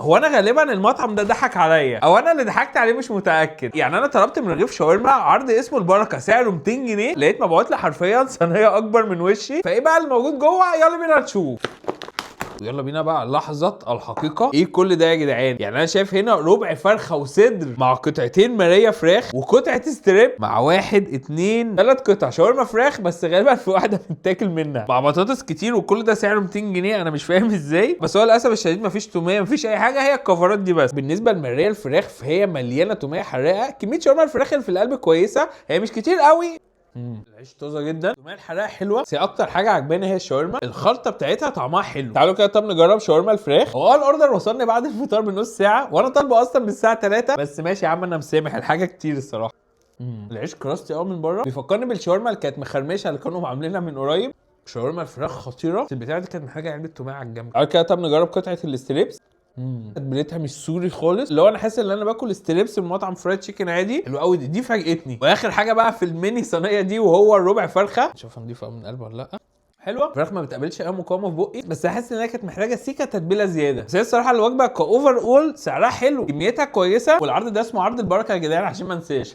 هو انا غالبا المطعم ده ضحك عليا او انا اللي ضحكت عليه، مش متاكد. يعني انا طلبت من رغيف شاورما عرض اسمه البركه سعره 200 جنيه، لقيت مبعوت لي حرفيا صينيه اكبر من وشي. فايه بقى اللي موجود جوه؟ يلا بينا نشوف. يلا بينا بقى لحظة الحقيقة. ايه كل ده يا جدعان؟ يعني انا شايف هنا ربع فرخة وصدر مع قطعتين ماريا فراخ وقطعة ستريب مع 1 2 3 قطع شاورما فراخ، بس غالبا في واحدة بتاكل منها، مع بطاطس كتير، وكل ده سعره 200 جنيه. انا مش فاهم ازاي، بس هو للاسف الشديد مفيش تومية مفيش اي حاجة، هي الكفرات دي بس. بالنسبة لماريا الفراخ فهي مليانة تومية حراقة. كمية شاورما الفراخ اللي في القلب كويسة، هي مش كتير قوي. العيش طازه جدا، التوميه الحراقه حلوه، بس هي اكتر حاجه عجباني هي الشاورما، الخلطه بتاعتها طعمها حلو. تعالوا كده طب نجرب شاورما الفراخ. هو الاوردر وصلني بعد الفطار بنص ساعه، وانا طالبه اصلا من الساعه 3، بس ماشي يا عم انا مسامح، الحاجه كتير الصراحه. العيش كراستي قوي من بره، بيفكرني بالشاورما اللي كانت مخرمشه اللي كانوا عاملينها من قريب. شاورما الفراخ خطيره، البتاعه دي كانت محتاجه علبه توميه على الجنب. تعالوا كده طب نجرب قطعه الستريبس. تتبيلتها مش سوري خالص، اللي هو انا حاسس ان انا باكل ستريبس من مطعم فرايد تشيكن عادي. حلو قوي، دي فاجئتني. واخر حاجه بقى في الميني صينيه دي، وهو الربع فرخه، نشوفها نضيفه من قلب ولا لا. حلوه، الفراخ ما بتقابلش اي مقاومه في بقي، بس احس ان هي كانت محتاجه سيكه تتبيله زياده. بس هي الصراحه الوجبه كاوفر اول سعرها حلو، كميتها كويسه، والعرض ده اسمه عرض البركه يا جدعان عشان ما انساش.